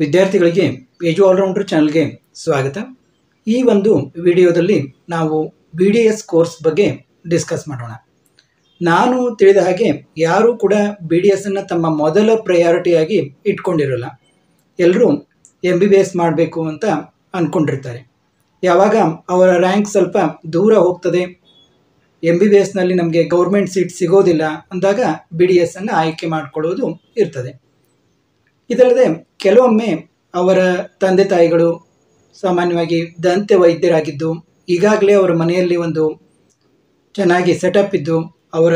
ವಿದ್ಯಾರ್ಥಿಗಳಿಗೆ ಎಜು ಆಲ್ರೌಂಡರ್ ಚಾನಲ್ಗೆ ಸ್ವಾಗತ. ಈ ಒಂದು ವಿಡಿಯೋದಲ್ಲಿ ನಾವು BDS ಕೋರ್ಸ್ ಬಗ್ಗೆ ಡಿಸ್ಕಸ್ ಮಾಡೋಣ. ನಾನು ತಿಳಿದ ಹಾಗೆ ಯಾರೂ ಕೂಡ BDS ಅನ್ನು ತಮ್ಮ ಮೊದಲ ಪ್ರಯಾರಿಟಿಯಾಗಿ ಇಟ್ಕೊಂಡಿರಲ್ಲ. ಎಲ್ಲರೂ MBBS ಮಾಡಬೇಕು ಅಂತ ಅಂದ್ಕೊಂಡಿರ್ತಾರೆ. ಯಾವಾಗ ಅವರ ರ್ಯಾಂಕ್ ಸ್ವಲ್ಪ ದೂರ ಹೋಗ್ತದೆ, MBBSನಲ್ಲಿ ನಮಗೆ ಗೌರ್ಮೆಂಟ್ ಸೀಟ್ ಸಿಗೋದಿಲ್ಲ ಅಂದಾಗ BDS ಅನ್ನು ಆಯ್ಕೆ ಮಾಡಿಕೊಳ್ಳೋದು ಇರ್ತದೆ. ಇದಲ್ಲದೆ ಕೆಲವೊಮ್ಮೆ ಅವರ ತಂದೆ ತಾಯಿಗಳು ಸಾಮಾನ್ಯವಾಗಿ ದಂತ ವೈದ್ಯರಾಗಿದ್ದು ಈಗಾಗಲೇ ಅವರ ಮನೆಯಲ್ಲಿ ಒಂದು ಚೆನ್ನಾಗಿ ಸೆಟಪ್ ಇದ್ದು ಅವರ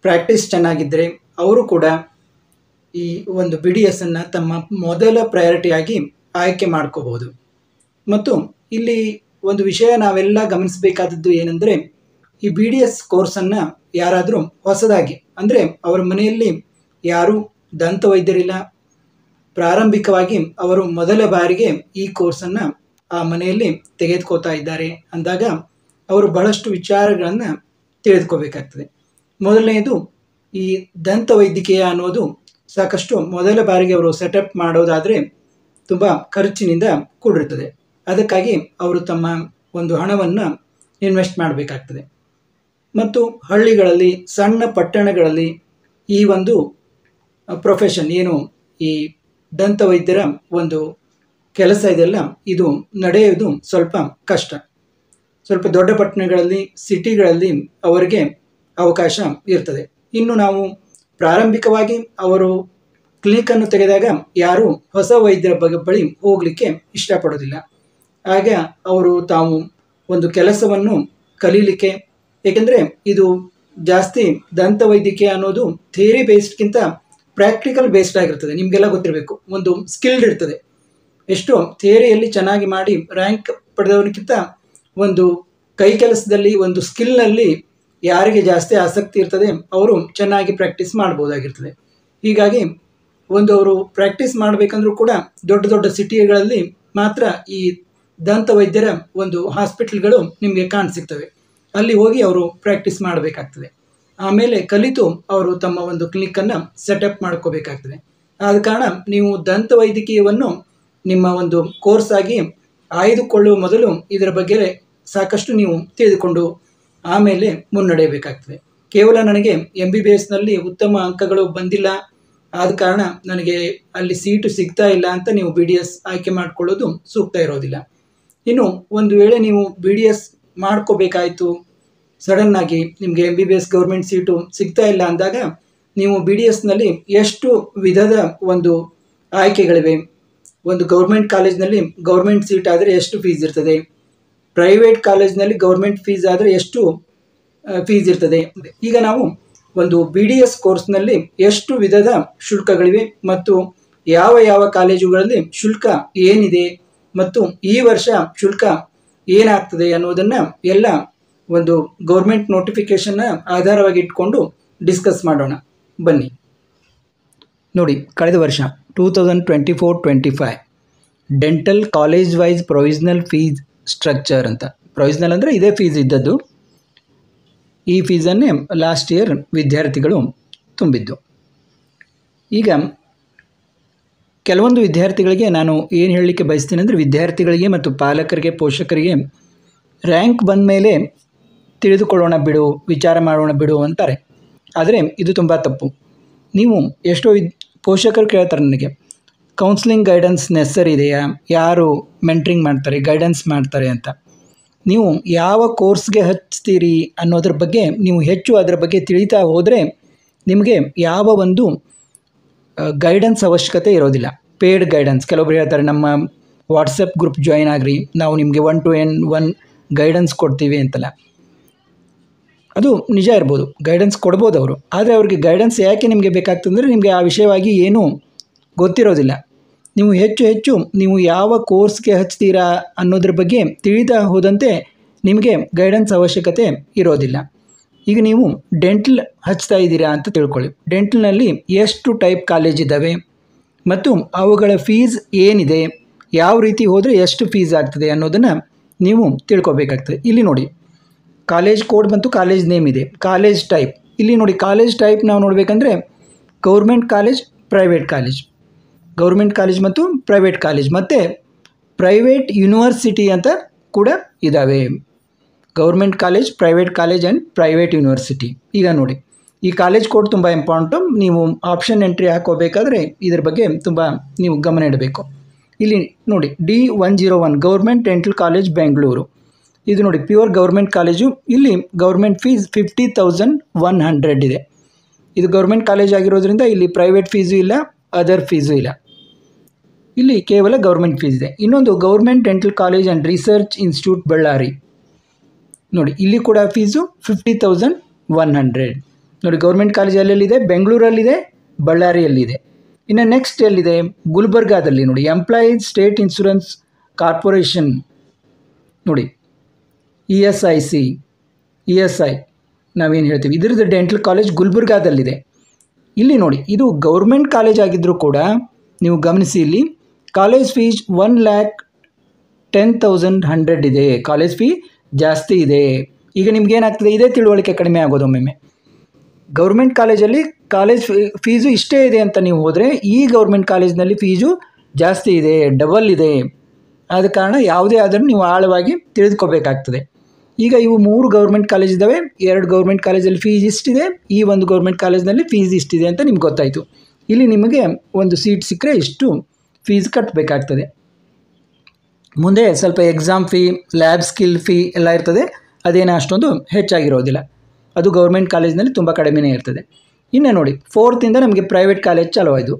ಪ್ರಾಕ್ಟೀಸ್ ಚೆನ್ನಾಗಿದ್ದರೆ ಅವರು ಕೂಡ ಈ ಒಂದು BDS ಅನ್ನು ತಮ್ಮ ಮೊದಲ ಪ್ರಯಾರಿಟಿಯಾಗಿ ಆಯ್ಕೆ ಮಾಡ್ಕೋಬಹುದು. ಮತ್ತು ಇಲ್ಲಿ ಒಂದು ವಿಷಯ ನಾವೆಲ್ಲ ಗಮನಿಸಬೇಕಾದದ್ದು ಏನೆಂದರೆ, ಈ BDS ಕೋರ್ಸನ್ನು ಯಾರಾದರೂ ಹೊಸದಾಗಿ ಅಂದರೆ ಅವರ ಮನೆಯಲ್ಲಿ ಯಾರೂ ದಂತ ವೈದ್ಯರಿಲ್ಲ, ಪ್ರಾರಂಭಿಕವಾಗಿ ಅವರು ಮೊದಲ ಬಾರಿಗೆ ಈ ಕೋರ್ಸನ್ನು ಆ ಮನೆಯಲ್ಲಿ ತೆಗೆದುಕೋತಾ ಇದ್ದಾರೆ ಅಂದಾಗ ಅವರು ಬಹಳಷ್ಟು ವಿಚಾರಗಳನ್ನು ತಿಳಿದುಕೋಬೇಕಾಗ್ತದೆ. ಮೊದಲನೆಯದು, ಈ ದಂತ ವೈದ್ಯಕೀಯ ಅನ್ನೋದು ಸಾಕಷ್ಟು ಮೊದಲ ಬಾರಿಗೆ ಅವರು ಸೆಟಪ್ ಮಾಡೋದಾದರೆ ತುಂಬ ಖರ್ಚಿನಿಂದ ಕೂಡಿರ್ತದೆ. ಅದಕ್ಕಾಗಿ ಅವರು ತಮ್ಮ ಒಂದು ಹಣವನ್ನು ಇನ್ವೆಸ್ಟ್ ಮಾಡಬೇಕಾಗ್ತದೆ. ಮತ್ತು ಹಳ್ಳಿಗಳಲ್ಲಿ, ಸಣ್ಣ ಪಟ್ಟಣಗಳಲ್ಲಿ ಈ ಒಂದು ಪ್ರೊಫೆಷನ್ ಏನು ಈ ದಂತ ವೈದ್ಯರ ಒಂದು ಕೆಲಸ ಇದೆಲ್ಲ ಇದು ನಡೆಯೋದು ಸ್ವಲ್ಪ ಕಷ್ಟ. ಸ್ವಲ್ಪ ದೊಡ್ಡ ಪಟ್ಟಣಗಳಲ್ಲಿ, ಸಿಟಿಗಳಲ್ಲಿ ಅವರಿಗೆ ಅವಕಾಶ ಇರ್ತದೆ. ಇನ್ನು ನಾವು ಪ್ರಾರಂಭಿಕವಾಗಿ ಅವರು ಕ್ಲಿನಿಕನ್ನು ತೆಗೆದಾಗ ಯಾರೂ ಹೊಸ ವೈದ್ಯರ ಬಳಿ ಹೋಗಲಿಕ್ಕೆ ಇಷ್ಟಪಡೋದಿಲ್ಲ. ಆಗ ಅವರು ತಾವು ಒಂದು ಕೆಲಸವನ್ನು ಕಲೀಲಿಕ್ಕೆ, ಏಕೆಂದರೆ ಇದು ಜಾಸ್ತಿ ದಂತ ವೈದ್ಯಕೀಯ ಅನ್ನೋದು ಥಿಯರಿ ಬೇಸ್ಡ್ಗಿಂತ ಪ್ರಾಕ್ಟಿಕಲ್ ಬೇಸ್ಡ್ ಆಗಿರ್ತದೆ. ನಿಮಗೆಲ್ಲ ಗೊತ್ತಿರಬೇಕು, ಒಂದು ಸ್ಕಿಲ್ಡ್ ಇರ್ತದೆ. ಎಷ್ಟು ಥಿಯರಿಯಲ್ಲಿ ಚೆನ್ನಾಗಿ ಮಾಡಿ ರ್ಯಾಂಕ್ ಪಡೆದವನಿಗಿಂತ ಒಂದು ಕೈ ಕೆಲಸದಲ್ಲಿ, ಒಂದು ಸ್ಕಿಲ್ನಲ್ಲಿ ಯಾರಿಗೆ ಜಾಸ್ತಿ ಆಸಕ್ತಿ ಇರ್ತದೆ ಅವರು ಚೆನ್ನಾಗಿ ಪ್ರಾಕ್ಟೀಸ್ ಮಾಡ್ಬೋದಾಗಿರ್ತದೆ. ಹೀಗಾಗಿ ಅವರು ಪ್ರಾಕ್ಟೀಸ್ ಮಾಡಬೇಕಂದ್ರೂ ಕೂಡ ದೊಡ್ಡ ದೊಡ್ಡ ಸಿಟಿಗಳಲ್ಲಿ ಮಾತ್ರ ಈ ದಂತ ವೈದ್ಯರ ಒಂದು ಹಾಸ್ಪಿಟಲ್ಗಳು ನಿಮಗೆ ಕಾಣಸಿಗ್ತವೆ. ಅಲ್ಲಿ ಹೋಗಿ ಅವರು ಪ್ರಾಕ್ಟೀಸ್ ಮಾಡಬೇಕಾಗ್ತದೆ. ಆಮೇಲೆ ಕಲಿತು ಅವರು ತಮ್ಮ ಒಂದು ಕ್ಲಿನಿಕನ್ನು ಸೆಟಪ್ ಮಾಡ್ಕೋಬೇಕಾಗ್ತದೆ. ಆದ ಕಾರಣ ನೀವು ದಂತ ವೈದ್ಯಕೀಯವನ್ನು ನಿಮ್ಮ ಒಂದು ಕೋರ್ಸ್ ಆಗಿ ಆಯ್ದುಕೊಳ್ಳುವ ಮೊದಲು ಇದರ ಬಗ್ಗೆ ಸಾಕಷ್ಟು ನೀವು ತಿಳಿದುಕೊಂಡು ಆಮೇಲೆ ಮುನ್ನಡೆಯಬೇಕಾಗ್ತದೆ. ಕೇವಲ ನನಗೆ MBBSನಲ್ಲಿ ಉತ್ತಮ ಅಂಕಗಳು ಬಂದಿಲ್ಲ, ಆದ ಕಾರಣ ನನಗೆ ಅಲ್ಲಿ ಸೀಟು ಸಿಗ್ತಾ ಇಲ್ಲ ಅಂತ ನೀವು BDS ಆಯ್ಕೆ ಮಾಡಿಕೊಳ್ಳೋದು ಸೂಕ್ತ ಇರೋದಿಲ್ಲ. ಇನ್ನು ಒಂದು ವೇಳೆ ನೀವು BDS ಮಾಡ್ಕೋಬೇಕಾಯಿತು, ಸಡನ್ನಾಗಿ ನಿಮಗೆ MBBS ಗೌರ್ಮೆಂಟ್ ಸೀಟು ಸಿಗ್ತಾ ಇಲ್ಲ ಅಂದಾಗ ನೀವು BDSನಲ್ಲಿ ಎಷ್ಟು ವಿಧದ ಒಂದು ಆಯ್ಕೆಗಳಿವೆ. ಒಂದು ಗೌರ್ಮೆಂಟ್ ಕಾಲೇಜ್ನಲ್ಲಿ ಗೌರ್ಮೆಂಟ್ ಸೀಟ್ ಆದರೆ ಎಷ್ಟು ಫೀಸ್ ಇರ್ತದೆ, ಪ್ರೈವೇಟ್ ಕಾಲೇಜ್ನಲ್ಲಿ ಗೌರ್ಮೆಂಟ್ ಫೀಸ್ ಆದರೆ ಎಷ್ಟು ಫೀಸ್ ಇರ್ತದೆ. ಈಗ ನಾವು ಒಂದು BDS ಕೋರ್ಸ್ನಲ್ಲಿ ಎಷ್ಟು ವಿಧದ ಶುಲ್ಕಗಳಿವೆ ಮತ್ತು ಯಾವ ಯಾವ ಕಾಲೇಜುಗಳಲ್ಲಿ ಶುಲ್ಕ ಏನಿದೆ ಮತ್ತು ಈ ವರ್ಷ ಶುಲ್ಕ ಏನಾಗ್ತದೆ ಅನ್ನೋದನ್ನು ಎಲ್ಲ ಒಂದು ಗೌರ್ಮೆಂಟ್ ನೋಟಿಫಿಕೇಷನ್ನ ಆಧಾರವಾಗಿ ಇಟ್ಕೊಂಡು ಡಿಸ್ಕಸ್ ಮಾಡೋಣ ಬನ್ನಿ. ನೋಡಿ, ಕಳೆದ ವರ್ಷ 2024-25 dental college wise provisional fees structure ಅಂತ, ಪ್ರೊವಿಷನಲ್ ಅಂದರೆ ಇದೇ ಫೀಸ್ ಇದ್ದದ್ದು, ಈ ಫೀಸನ್ನೇ ಲಾಸ್ಟ್ ಇಯರ್ ವಿದ್ಯಾರ್ಥಿಗಳು ತುಂಬಿದ್ದು. ಈಗ ಕೆಲವೊಂದು ವಿದ್ಯಾರ್ಥಿಗಳಿಗೆ ನಾನು ಏನು ಹೇಳಲಿಕ್ಕೆ ಬಯಸ್ತೀನಿ ಅಂದರೆ, ವಿದ್ಯಾರ್ಥಿಗಳಿಗೆ ಮತ್ತು ಪಾಲಕರಿಗೆ, ಪೋಷಕರಿಗೆ ರ್ಯಾಂಕ್ ಬಂದ ಮೇಲೆ ತಿಳಿದುಕೊಳ್ಳೋಣ ಬಿಡು, ವಿಚಾರ ಮಾಡೋಣ ಬಿಡು ಅಂತಾರೆ. ಆದರೆ ಇದು ತುಂಬ ತಪ್ಪು. ನೀವು ಎಷ್ಟೋ ಪೋಷಕರು ಕೇಳ್ತಾರೆ ನನಗೆ, ಕೌನ್ಸಿಲಿಂಗ್ ಗೈಡೆನ್ಸ್ ನೆಸಸರಿ ಇದೆಯಾ, ಯಾರು ಮೆಂಟ್ರಿಂಗ್ ಮಾಡ್ತಾರೆ, ಗೈಡೆನ್ಸ್ ಮಾಡ್ತಾರೆ ಅಂತ. ನೀವು ಯಾವ ಕೋರ್ಸ್ಗೆ ಹಚ್ತೀರಿ ಅನ್ನೋದ್ರ ಬಗ್ಗೆ ನೀವು ಹೆಚ್ಚು ಅದರ ಬಗ್ಗೆ ತಿಳಿತಾ ಹೋದರೆ ನಿಮಗೆ ಯಾವ ಒಂದು ಗೈಡೆನ್ಸ್ ಅವಶ್ಯಕತೆ ಇರೋದಿಲ್ಲ. ಪೇಯ್ಡ್ ಗೈಡೆನ್ಸ್, ಕೆಲವೊಬ್ರು ಹೇಳ್ತಾರೆ ನಮ್ಮ ವಾಟ್ಸಪ್ ಗ್ರೂಪ್ ಜಾಯಿನ್ ಆಗಿರಿ, ನಾವು ನಿಮಗೆ 1-to-1 ಗೈಡೆನ್ಸ್ ಕೊಡ್ತೀವಿ ಅಂತಲ್ಲ. ಅದು ನಿಜ ಇರ್ಬೋದು, ಗೈಡೆನ್ಸ್ ಕೊಡ್ಬೋದು ಅವರು. ಆದರೆ ಅವ್ರಿಗೆ ಗೈಡೆನ್ಸ್ ಯಾಕೆ ನಿಮಗೆ ಬೇಕಾಗ್ತಂದರೆ ನಿಮಗೆ ಆ ವಿಷಯವಾಗಿ ಏನೂ ಗೊತ್ತಿರೋದಿಲ್ಲ. ನೀವು ಹೆಚ್ಚು ನೀವು ಯಾವ ಕೋರ್ಸ್ಗೆ ಹಚ್ತೀರಾ ಅನ್ನೋದ್ರ ಬಗ್ಗೆ ತಿಳಿತಾ ಹೋದಂತೆ ನಿಮಗೆ ಗೈಡೆನ್ಸ್ ಅವಶ್ಯಕತೆ ಇರೋದಿಲ್ಲ. ಈಗ ನೀವು ಡೆಂಟಲ್ ಹಚ್ತಾ ಇದ್ದೀರಾ ಅಂತ ತಿಳ್ಕೊಳ್ಳಿ. ಡೆಂಟಲ್ನಲ್ಲಿ ಎಷ್ಟು ಟೈಪ್ ಕಾಲೇಜ್ ಇದ್ದಾವೆ ಮತ್ತು ಅವುಗಳ ಫೀಸ್ ಏನಿದೆ, ಯಾವ ರೀತಿ ಹೋದರೆ ಎಷ್ಟು ಫೀಸ್ ಆಗ್ತದೆ ಅನ್ನೋದನ್ನು ನೀವು ತಿಳ್ಕೊಬೇಕಾಗ್ತದೆ. ಇಲ್ಲಿ ನೋಡಿ, ಕಾಲೇಜ್ ಕೋಡ್ ಬಂತು, ಕಾಲೇಜ್ ನೇಮ್ ಇದೆ, ಕಾಲೇಜ್ ಟೈಪ್. ಇಲ್ಲಿ ನೋಡಿ, ಕಾಲೇಜ್ ಟೈಪ್ ನಾವು ನೋಡಬೇಕಂದ್ರೆ government college, private college. Government college ಮತ್ತು ಪ್ರೈವೇಟ್ ಕಾಲೇಜ್ ಮತ್ತು ಪ್ರೈವೇಟ್ ಯೂನಿವರ್ಸಿಟಿ ಅಂತ ಕೂಡ ಇದ್ದಾವೆ. Government college, private college and private university. ಈಗ ನೋಡಿ, ಈ ಕಾಲೇಜ್ ಕೋಡ್ ತುಂಬ ಇಂಪಾರ್ಟೆಂಟು. ನೀವು ಆಪ್ಷನ್ ಎಂಟ್ರಿ ಹಾಕೋಬೇಕಾದ್ರೆ ಇದ್ರ ಬಗ್ಗೆ ತುಂಬ ನೀವು ಗಮನ ಇಡಬೇಕು. ಇಲ್ಲಿ ನೋಡಿ, D101 government dental college Bengaluru. ಇದು ನೋಡಿ ಪ್ಯೂರ್ ಗೌರ್ಮೆಂಟ್ ಕಾಲೇಜು. ಇಲ್ಲಿ ಗೌರ್ಮೆಂಟ್ ಫೀಸ್ 50,100 ಇದೆ. ಇದು ಗೌರ್ಮೆಂಟ್ ಕಾಲೇಜ್ ಆಗಿರೋದ್ರಿಂದ ಇಲ್ಲಿ ಪ್ರೈವೇಟ್ ಫೀಸು ಇಲ್ಲ, ಅದರ್ ಫೀಸು ಇಲ್ಲ, ಇಲ್ಲಿ ಕೇವಲ ಗೌರ್ಮೆಂಟ್ ಫೀಸ್ ಇದೆ. ಇನ್ನೊಂದು government dental college and research institute Ballari. ನೋಡಿ, ಇಲ್ಲಿ ಕೂಡ ಫೀಸು 50,100. ನೋಡಿ, ಗೌರ್ಮೆಂಟ್ ಕಾಲೇಜ್ ಎಲ್ಲೆಲ್ಲಿದೆ? ಬೆಂಗಳೂರಲ್ಲಿದೆ, ಬಳ್ಳಾರಿಯಲ್ಲಿದೆ. ಇನ್ನು ನೆಕ್ಸ್ಟ್ ಎಲ್ಲಿದೆ? ಗುಲ್ಬರ್ಗಾದಲ್ಲಿ ನೋಡಿ, ಎಂಪ್ಲಾಯೀಸ್ ಸ್ಟೇಟ್ ಇನ್ಶೂರೆನ್ಸ್ ಕಾರ್ಪೊರೇಷನ್. ನೋಡಿ, ESI ನಾವೇನು ಹೇಳ್ತೀವಿ, ಇದ್ರದ್ದು ಡೆಂಟಲ್ ಕಾಲೇಜ್ ಗುಲ್ಬರ್ಗಾದಲ್ಲಿದೆ. ಇಲ್ಲಿ ನೋಡಿ, ಇದು ಗೌರ್ಮೆಂಟ್ ಕಾಲೇಜ್ ಆಗಿದ್ದರೂ ಕೂಡ ನೀವು ಗಮನಿಸಿ, ಇಲ್ಲಿ ಕಾಲೇಜ್ ಫೀಸ್ 1,10,100 ಇದೆ. ಕಾಲೇಜ್ ಫೀ ಜಾಸ್ತಿ ಇದೆ. ಈಗ ನಿಮ್ಗೇನಾಗ್ತದೆ, ಇದೇ ತಿಳುವಳಿಕೆ ಕಡಿಮೆ ಆಗೋದು. ಒಮ್ಮೊಮ್ಮೆ ಗೌರ್ಮೆಂಟ್ ಕಾಲೇಜಲ್ಲಿ ಕಾಲೇಜ್ ಫೀಸು ಇಷ್ಟೇ ಇದೆ ಅಂತ ನೀವು ಹೋದರೆ, ಈ ಗೌರ್ಮೆಂಟ್ ಕಾಲೇಜ್ನಲ್ಲಿ ಫೀಸು ಜಾಸ್ತಿ ಇದೆ, ಡಬಲ್ ಇದೆ. ಆದ ಕಾರಣ ಯಾವುದೇ ಆದರೂ ನೀವು ಆಳವಾಗಿ ತಿಳಿದುಕೋಬೇಕಾಗ್ತದೆ. ಈಗ ಇವು 3 ಗೌರ್ಮೆಂಟ್ ಕಾಲೇಜ್ ಇದ್ದಾವೆ. 2 ಗೌರ್ಮೆಂಟ್ ಕಾಲೇಜಲ್ಲಿ ಫೀಸ್ ಇಷ್ಟಿದೆ, ಈ ಒಂದು ಗೌರ್ಮೆಂಟ್ ಕಾಲೇಜ್ನಲ್ಲಿ ಫೀಸ್ ಇಷ್ಟಿದೆ ಅಂತ ನಿಮ್ಗೆ ಗೊತ್ತಾಯಿತು. ಇಲ್ಲಿ ನಿಮಗೆ ಒಂದು ಸೀಟ್ ಸಿಕ್ಕರೆ ಇಷ್ಟು ಫೀಸ್ ಕಟ್ಟಬೇಕಾಗ್ತದೆ. ಮುಂದೆ ಸ್ವಲ್ಪ exam fee, lab skill fee ಎಲ್ಲ ಇರ್ತದೆ. ಅದೇನು ಅಷ್ಟೊಂದು ಹೆಚ್ಚಾಗಿರೋದಿಲ್ಲ. ಅದು ಗೌರ್ಮೆಂಟ್ ಕಾಲೇಜ್ನಲ್ಲಿ ತುಂಬ ಕಡಿಮೆನೇ ಇರ್ತದೆ. ಇನ್ನು ನೋಡಿ, 4th ನಮಗೆ ಪ್ರೈವೇಟ್ ಕಾಲೇಜ್ ಚಾಲುವಾಯಿತು.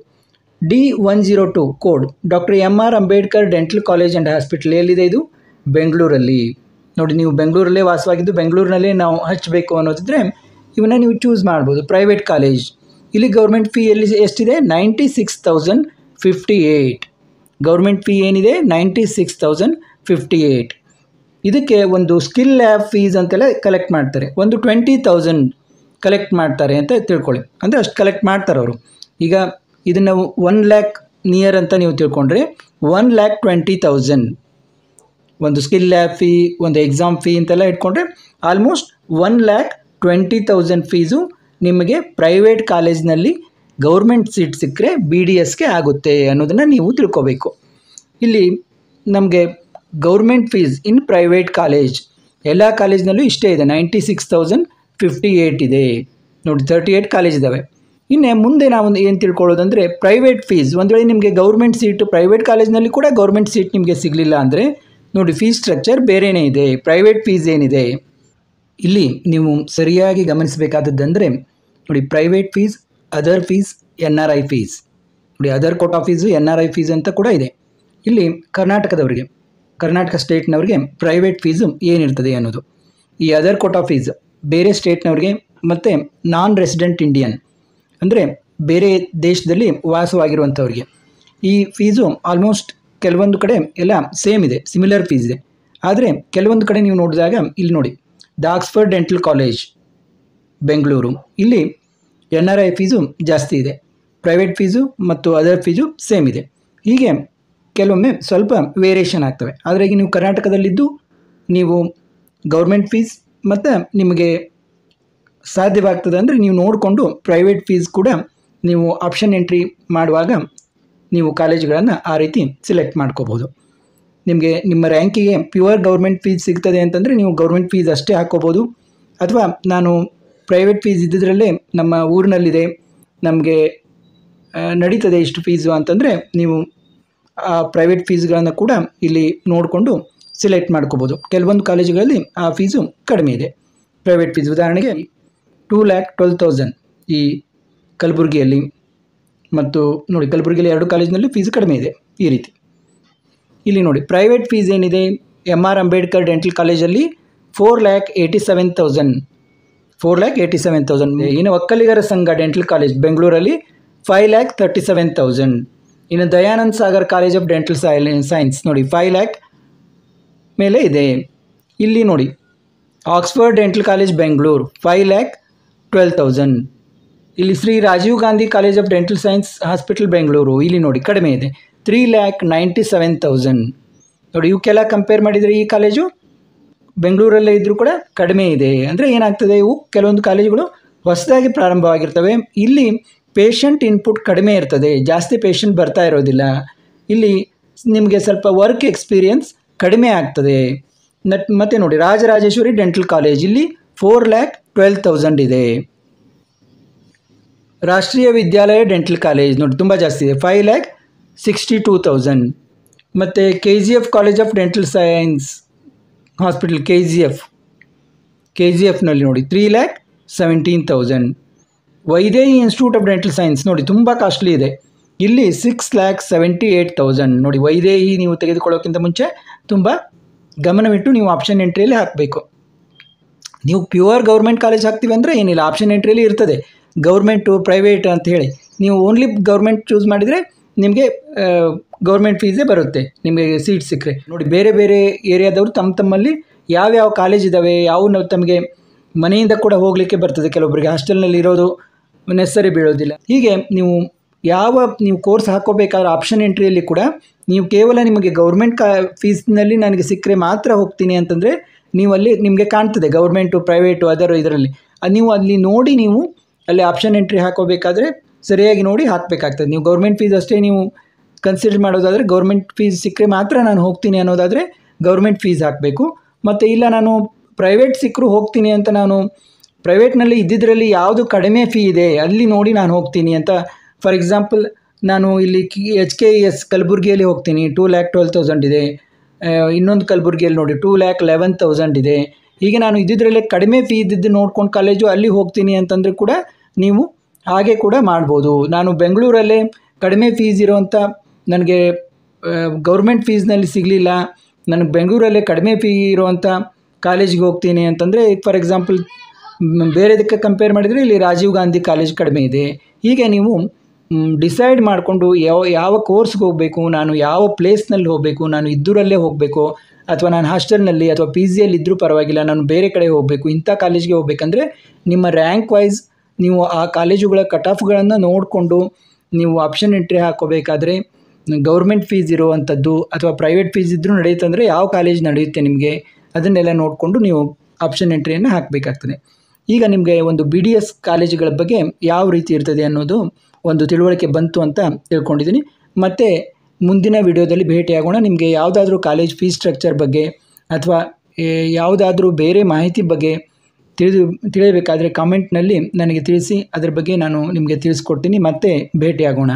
D102 code doctor MR Ambedkar dental college and hospital. ಎಲ್ಲಿದೆ ಇದು? ಬೆಂಗಳೂರಲ್ಲಿ. ನೋಡಿ, ನೀವು ಬೆಂಗಳೂರಲ್ಲೇ ವಾಸವಾಗಿದ್ದು ಬೆಂಗಳೂರಿನಲ್ಲೇ ನಾವು ಹಚ್ಚಬೇಕು ಅನ್ನೋದಿದ್ರೆ ಇವನ್ನ ನೀವು ಚೂಸ್ ಮಾಡ್ಬೋದು. ಪ್ರೈವೇಟ್ ಕಾಲೇಜ್, ಇಲ್ಲಿ ಗೌರ್ಮೆಂಟ್ ಫೀ ಎಷ್ಟಿದೆ? 96,058. ಗೌರ್ಮೆಂಟ್ ಫೀ ಏನಿದೆ? 96,058. ಇದಕ್ಕೆ ಒಂದು ಸ್ಕಿಲ್ ಲ್ಯಾಬ್ ಫೀಸ್ ಅಂತೆಲ್ಲ ಕಲೆಕ್ಟ್ ಮಾಡ್ತಾರೆ. ಒಂದು 20,000 ಕಲೆಕ್ಟ್ ಮಾಡ್ತಾರೆ ಅಂತ ತಿಳ್ಕೊಳ್ಳಿ. ಅಂದರೆ ಅಷ್ಟು ಕಲೆಕ್ಟ್ ಮಾಡ್ತಾರೆ ಅವರು. ಈಗ ಇದನ್ನು 1 lakh ನಿಯರ್ ಅಂತ ನೀವು ತಿಳ್ಕೊಂಡ್ರೆ 1,20,000 ಒಂದು ಸ್ಕಿಲ್ ಲ್ಯಾಬ್ ಫೀ, ಒಂದು ಎಕ್ಸಾಮ್ ಫೀ ಅಂತೆಲ್ಲ ಇಟ್ಕೊಂಡ್ರೆ ಆಲ್ಮೋಸ್ಟ್ 1,20,000 ಫೀಸು ನಿಮಗೆ ಪ್ರೈವೇಟ್ ಕಾಲೇಜ್ನಲ್ಲಿ ಗೌರ್ಮೆಂಟ್ ಸೀಟ್ ಸಿಕ್ಕರೆ BDSಗೆ ಆಗುತ್ತೆ ಅನ್ನೋದನ್ನು ನೀವು ತಿಳ್ಕೋಬೇಕು. ಇಲ್ಲಿ ನಮಗೆ government fees in private college ಎಲ್ಲ ಕಾಲೇಜ್ನಲ್ಲೂ ಇಷ್ಟೇ ಇದೆ, 96,058 ಇದೆ. ನೋಡಿ, 38 ಕಾಲೇಜ್ ಇದ್ದಾವೆ. ಇನ್ನು ಮುಂದೆ ನಾವು ಏನು ತಿಳ್ಕೊಳ್ಳೋದಂದರೆ ಪ್ರೈವೇಟ್ ಫೀಸ್. ಒಂದು ವೇಳೆ ನಿಮಗೆ ಗೌರ್ಮೆಂಟ್ ಸೀಟು ಪ್ರೈವೇಟ್ ಕಾಲೇಜ್ನಲ್ಲಿ ಕೂಡ ಗೌರ್ಮೆಂಟ್ ಸೀಟ್ ನಿಮಗೆ ಸಿಗಲಿಲ್ಲ ಅಂದರೆ ನೋಡಿ, ಫೀಸ್ ಸ್ಟ್ರಕ್ಚರ್ ಬೇರೆಯೇ ಇದೆ. ಪ್ರೈವೇಟ್ ಫೀಸ್ ಏನಿದೆ ಇಲ್ಲಿ ನೀವು ಸರಿಯಾಗಿ ಗಮನಿಸಬೇಕಾದದ್ದಂದರೆ ನೋಡಿ, private fees, other fees, NRI fees. ನೋಡಿ, other quota fees, NRI fees ಅಂತ ಕೂಡ ಇದೆ. ಇಲ್ಲಿ ಕರ್ನಾಟಕದವರಿಗೆ, ಕರ್ನಾಟಕ ಸ್ಟೇಟ್ನವ್ರಿಗೆ ಪ್ರೈವೇಟ್ ಫೀಸು ಏನಿರ್ತದೆ ಅನ್ನೋದು. ಈ ಅದರ್ ಕೋಟಾ ಫೀಸ್ ಬೇರೆ ಸ್ಟೇಟ್ನವ್ರಿಗೆ ಮತ್ತು ನಾನ್ ರೆಸಿಡೆಂಟ್ ಇಂಡಿಯನ್ ಅಂದರೆ ಬೇರೆ ದೇಶದಲ್ಲಿ ವಾಸವಾಗಿರುವಂಥವ್ರಿಗೆ ಈ ಫೀಸು ಆಲ್ಮೋಸ್ಟ್ ಕೆಲವೊಂದು ಕಡೆ ಎಲ್ಲ ಸೇಮ್ ಇದೆ, ಸಿಮಿಲರ್ ಫೀಸ್ ಇದೆ. ಆದರೆ ಕೆಲವೊಂದು ಕಡೆ ನೀವು ನೋಡಿದಾಗ ಇಲ್ಲಿ ನೋಡಿ, the Oxford dental college Bengaluru, ಇಲ್ಲಿ NRI ಫೀಸು ಜಾಸ್ತಿ ಇದೆ, ಪ್ರೈವೇಟ್ ಫೀಸು ಮತ್ತು ಅದರ್ ಫೀಸು ಸೇಮ್ ಇದೆ. ಹೀಗೆ ಕೆಲವೊಮ್ಮೆ ಸ್ವಲ್ಪ ವೇರಿಯೇಷನ್ ಆಗ್ತವೆ. ಆದರೆ ಈಗ ನೀವು ಕರ್ನಾಟಕದಲ್ಲಿದ್ದು ನೀವು ಗೌರ್ಮೆಂಟ್ ಫೀಸ್ ಮತ್ತು ನಿಮಗೆ ಸಾಧ್ಯವಾಗ್ತದೆ ಅಂದರೆ ನೀವು ನೋಡಿಕೊಂಡು ಪ್ರೈವೇಟ್ ಫೀಸ್ ಕೂಡ ನೀವು ಆಪ್ಷನ್ ಎಂಟ್ರಿ ಮಾಡುವಾಗ ನೀವು ಕಾಲೇಜುಗಳನ್ನು ಆ ರೀತಿ ಸಿಲೆಕ್ಟ್ ಮಾಡ್ಕೋಬೋದು. ನಿಮಗೆ ನಿಮ್ಮ ರ್ಯಾಂಕಿಗೆ ಪ್ಯೂರ್ ಗೌರ್ಮೆಂಟ್ ಫೀಸ್ ಸಿಗ್ತದೆ ಅಂತಂದರೆ ನೀವು ಗೌರ್ಮೆಂಟ್ ಫೀಸ್ ಅಷ್ಟೇ ಹಾಕ್ಕೋಬೋದು. ಅಥವಾ ನಾನು ಪ್ರೈವೇಟ್ ಫೀಸ್ ಇದ್ದಿದ್ರಲ್ಲೇ ನಮ್ಮ ಊರಿನಲ್ಲಿದೆ, ನಮಗೆ ನಡೀತದೆ ಇಷ್ಟು ಫೀಸು ಅಂತಂದರೆ ನೀವು ಆ ಪ್ರೈವೇಟ್ ಫೀಸ್ಗಳನ್ನು ಕೂಡ ಇಲ್ಲಿ ನೋಡಿಕೊಂಡು ಸಿಲೆಕ್ಟ್ ಮಾಡ್ಕೋಬೋದು. ಕೆಲವೊಂದು ಕಾಲೇಜುಗಳಲ್ಲಿ ಆ ಫೀಸು ಕಡಿಮೆ ಇದೆ. ಪ್ರೈವೇಟ್ ಫೀಸ್ ಉದಾಹರಣೆಗೆ 2,12,000 ಈ ಕಲಬುರಗಿಯಲ್ಲಿ, ಮತ್ತು ನೋಡಿ ಕಲಬುರಗಿಯಲ್ಲಿ 2 ಕಾಲೇಜಿನಲ್ಲಿ ಫೀಸು ಕಡಿಮೆ ಇದೆ. ಈ ರೀತಿ ಇಲ್ಲಿ ನೋಡಿ, ಪ್ರೈವೇಟ್ ಫೀಸ್ ಏನಿದೆ MR ಅಂಬೇಡ್ಕರ್ ಡೆಂಟಲ್ ಕಾಲೇಜಲ್ಲಿ 4,87,000 4,87,000. ಇನ್ನು ಒಕ್ಕಲಿಗರ ಸಂಘ ಡೆಂಟಲ್ ಕಾಲೇಜ್ ಬೆಂಗಳೂರಲ್ಲಿ 5,37,000. ಇನ್ನು Dayanand Sagar college of dental science ನೋಡಿ 5 lakh ಮೇಲೆ ಇದೆ. ಇಲ್ಲಿ ನೋಡಿ ಆಕ್ಸ್ಫರ್ಡ್ ಡೆಂಟಲ್ ಕಾಲೇಜ್ ಬೆಂಗಳೂರು 5,12,000. ಇಲ್ಲಿ Shri Rajiv Gandhi college of dental science hospital Bengaluru, ಇಲ್ಲಿ ನೋಡಿ ಕಡಿಮೆ ಇದೆ 3,97,000. ನೋಡಿ ಇವಕ್ಕೆಲ್ಲ ಕಂಪೇರ್ ಮಾಡಿದರೆ ಈ ಕಾಲೇಜು ಬೆಂಗಳೂರಲ್ಲೇ ಇದ್ದರೂ ಕೂಡ ಕಡಿಮೆ ಇದೆ. ಅಂದರೆ ಏನಾಗ್ತದೆ, ಇವು ಕೆಲವೊಂದು ಕಾಲೇಜುಗಳು ಹೊಸದಾಗಿ ಪ್ರಾರಂಭವಾಗಿರ್ತವೆ. ಇಲ್ಲಿ ಪೇಷಂಟ್ ಇನ್ಪುಟ್ ಕಡಿಮೆ ಇರ್ತದೆ, ಜಾಸ್ತಿ ಪೇಷಂಟ್ ಬರ್ತಾ ಇರೋದಿಲ್ಲ. ಇಲ್ಲಿ ನಿಮಗೆ ಸ್ವಲ್ಪ ವರ್ಕ್ ಎಕ್ಸ್ಪೀರಿಯನ್ಸ್ ಕಡಿಮೆ ಆಗ್ತದೆ. ಮತ್ತು ನೋಡಿ, ರಾಜರಾಜೇಶ್ವರಿ ಡೆಂಟಲ್ ಕಾಲೇಜ್ ಇಲ್ಲಿ 4,12,000 ಇದೆ. ರಾಷ್ಟ್ರೀಯ ವಿದ್ಯಾಲಯ ಡೆಂಟಲ್ ಕಾಲೇಜ್ ನೋಡಿ ತುಂಬ ಜಾಸ್ತಿ ಇದೆ, 5,62,000. ಮತ್ತು KGF college of dental science hospital K G ಎಫ್ನಲ್ಲಿ ನೋಡಿ 3,17,000. Vaidehi institute of dental science ನೋಡಿ ತುಂಬ ಕಾಸ್ಟ್ಲಿ ಇದೆ, ಇಲ್ಲಿ 6,78,000. ನೋಡಿ, ವೈದೇಹಿ ನೀವು ತೆಗೆದುಕೊಳ್ಳೋಕ್ಕಿಂತ ಮುಂಚೆ ತುಂಬ ಗಮನವಿಟ್ಟು ನೀವು ಆಪ್ಷನ್ ಎಂಟ್ರಿಯಲ್ಲಿ ಹಾಕಬೇಕು. ನೀವು ಪ್ಯೂರ್ ಗೌರ್ಮೆಂಟ್ ಕಾಲೇಜ್ ಹಾಕ್ತೀವಿ ಅಂದರೆ ಏನಿಲ್ಲ, ಆಪ್ಷನ್ ಎಂಟ್ರಿಯಲ್ಲಿ ಇರ್ತದೆ ಗೌರ್ಮೆಂಟು ಪ್ರೈವೇಟ್ ಅಂತ ಹೇಳಿ. ನೀವು ಓನ್ಲಿ ಗೌರ್ಮೆಂಟ್ ಚೂಸ್ ಮಾಡಿದರೆ ನಿಮಗೆ ಗೌರ್ಮೆಂಟ್ ಫೀಸೇ ಬರುತ್ತೆ ನಿಮಗೆ ಸೀಟ್ ಸಿಕ್ಕರೆ. ನೋಡಿ, ಬೇರೆ ಬೇರೆ ಏರಿಯಾದವರು ತಮ್ಮಲ್ಲಿ ಯಾವ್ಯಾವ ಕಾಲೇಜ್ ಇದ್ದಾವೆ, ಯಾವ ತಮಗೆ ಮನೆಯಿಂದ ಕೂಡ ಹೋಗಲಿಕ್ಕೆ ಬರ್ತದೆ, ಕೆಲವೊಬ್ಬರಿಗೆ ಹಾಸ್ಟೆಲ್ನಲ್ಲಿ ಇರೋದು ನೆಸರಿ ಬೀಳೋದಿಲ್ಲ. ಹೀಗೆ ನೀವು ಕೋರ್ಸ್ ಹಾಕೋಬೇಕಾದ್ರೆ ಆಪ್ಷನ್ ಎಂಟ್ರಿಯಲ್ಲಿ ಕೂಡ ನೀವು ಕೇವಲ ನಿಮಗೆ ಗೌರ್ಮೆಂಟ್ ಫೀಸ್ನಲ್ಲಿ ನನಗೆ ಸಿಕ್ಕರೆ ಮಾತ್ರ ಹೋಗ್ತೀನಿ ಅಂತಂದರೆ ನೀವು ಅಲ್ಲಿ ನಿಮಗೆ ಕಾಣ್ತದೆ ಗೌರ್ಮೆಂಟು ಪ್ರೈವೇಟು ಇದರಲ್ಲಿ ನೀವು ಅಲ್ಲಿ ನೋಡಿ ನೀವು ಅಲ್ಲಿ ಆಪ್ಷನ್ ಎಂಟ್ರಿ ಹಾಕೋಬೇಕಾದ್ರೆ ಸರಿಯಾಗಿ ನೋಡಿ ಹಾಕಬೇಕಾಗ್ತದೆ. ನೀವು ಗೌರ್ಮೆಂಟ್ ಫೀಸ್ ಅಷ್ಟೇ ನೀವು ಕನ್ಸಿಡರ್ ಮಾಡೋದಾದರೆ, ಗೌರ್ಮೆಂಟ್ ಫೀಸ್ ಸಿಕ್ಕರೆ ಮಾತ್ರ ನಾನು ಹೋಗ್ತೀನಿ ಅನ್ನೋದಾದರೆ ಗೌರ್ಮೆಂಟ್ ಫೀಸ್ ಹಾಕಬೇಕು. ಮತ್ತು ಇಲ್ಲ ನಾನು ಪ್ರೈವೇಟ್ ಸಿಕ್ಕರೂ ಹೋಗ್ತೀನಿ ಅಂತ, ನಾನು ಪ್ರೈವೇಟ್ನಲ್ಲಿ ಇದ್ದಿದ್ದರಲ್ಲಿ ಯಾವುದು ಕಡಿಮೆ ಫೀ ಇದೆ ಅಲ್ಲಿ ನೋಡಿ ನಾನು ಹೋಗ್ತೀನಿ ಅಂತ. ಫಾರ್ ಎಕ್ಸಾಂಪಲ್, ನಾನು ಇಲ್ಲಿ HKES ಕಲಬುರಗಿಯಲ್ಲಿ ಹೋಗ್ತೀನಿ, 2,12,000 ಇದೆ. ಇನ್ನೊಂದು ಕಲಬುರಗಿಯಲ್ಲಿ ನೋಡಿ 2,11,000 ಇದೆ. ಹೀಗೆ ನಾನು ಇದ್ದಿದ್ದರಲ್ಲೇ ಕಡಿಮೆ ಫೀ ಇದ್ದಿದ್ದು ನೋಡ್ಕೊಂಡು ಕಾಲೇಜು ಅಲ್ಲಿ ಹೋಗ್ತೀನಿ ಅಂತಂದರೆ ಕೂಡ ನೀವು ಹಾಗೆ ಕೂಡ ಮಾಡ್ಬೋದು. ನಾನು ಬೆಂಗಳೂರಲ್ಲೇ ಕಡಿಮೆ ಫೀಸ್ ಇರೋವಂಥ, ನನಗೆ ಗೌರ್ಮೆಂಟ್ ಫೀಸ್ನಲ್ಲಿ ಸಿಗಲಿಲ್ಲ, ನನಗೆ ಬೆಂಗಳೂರಲ್ಲೇ ಕಡಿಮೆ ಫೀ ಇರೋವಂಥ ಕಾಲೇಜಿಗೆ ಹೋಗ್ತೀನಿ ಅಂತಂದರೆ, ಫಾರ್ ಎಕ್ಸಾಂಪಲ್ ಬೇರೆದಕ್ಕೆ ಕಂಪೇರ್ ಮಾಡಿದರೆ ಇಲ್ಲಿ ರಾಜೀವ್ ಗಾಂಧಿ ಕಾಲೇಜ್ ಕಡಿಮೆ ಇದೆ. ಹೀಗೆ ನೀವು ಡಿಸೈಡ್ ಮಾಡಿಕೊಂಡು ಯಾವ ಕೋರ್ಸ್ಗೆ ಹೋಗಬೇಕು, ನಾನು ಯಾವ ಪ್ಲೇಸ್ನಲ್ಲಿ ಹೋಗಬೇಕು, ನಾನು ಇದ್ದೂರಲ್ಲೇ ಹೋಗಬೇಕು ಅಥವಾ ನಾನು ಹಾಸ್ಟೆಲ್ನಲ್ಲಿ ಅಥವಾ PGಯಲ್ಲಿ ಇದ್ದರೂ ಪರವಾಗಿಲ್ಲ, ನಾನು ಬೇರೆ ಕಡೆ ಹೋಗಬೇಕು, ಇಂಥ ಕಾಲೇಜ್ಗೆ ಹೋಗಬೇಕಂದ್ರೆ ನಿಮ್ಮ ರ್ಯಾಂಕ್ ವೈಸ್ ನೀವು ಆ ಕಾಲೇಜುಗಳ ಕಟ್ ಆಫ್ಗಳನ್ನು ನೋಡಿಕೊಂಡು ನೀವು ಆಪ್ಷನ್ ಎಂಟ್ರಿ ಹಾಕೋಬೇಕಾದ್ರೆ ಗೌರ್ಮೆಂಟ್ ಫೀಸ್ ಇರುವಂಥದ್ದು ಅಥವಾ ಪ್ರೈವೇಟ್ ಫೀಸ್ ಇದ್ದರೂ ನಡೆಯುತ್ತಂದರೆ ಯಾವ ಕಾಲೇಜ್ ನಡೆಯುತ್ತೆ ನಿಮಗೆ ಅದನ್ನೆಲ್ಲ ನೋಡಿಕೊಂಡು ನೀವು ಆಪ್ಷನ್ ಎಂಟ್ರಿಯನ್ನು ಹಾಕಬೇಕಾಗ್ತದೆ. ಈಗ ನಿಮಗೆ ಒಂದು BDS ಕಾಲೇಜುಗಳ ಬಗ್ಗೆ ಯಾವ ರೀತಿ ಇರ್ತದೆ ಅನ್ನೋದು ಒಂದು ತಿಳುವಳಿಕೆ ಬಂತು ಅಂತ ತಿಳ್ಕೊಂಡಿದ್ದೀನಿ. ಮತ್ತು ಮುಂದಿನ ವಿಡಿಯೋದಲ್ಲಿ ಭೇಟಿಯಾಗೋಣ. ನಿಮಗೆ ಯಾವುದಾದ್ರೂ ಕಾಲೇಜ್ ಫೀಸ್ ಸ್ಟ್ರಕ್ಚರ್ ಬಗ್ಗೆ ಅಥವಾ ಯಾವುದಾದ್ರೂ ಬೇರೆ ಮಾಹಿತಿ ಬಗ್ಗೆ ತಿಳಿಯಬೇಕಾದ್ರೆ ಕಾಮೆಂಟ್ನಲ್ಲಿ ನನಗೆ ತಿಳಿಸಿ, ಅದರ ಬಗ್ಗೆ ನಾನು ನಿಮಗೆ ತಿಳಿಸ್ಕೊಡ್ತೀನಿ. ಮತ್ತೆ ಭೇಟಿಯಾಗೋಣ.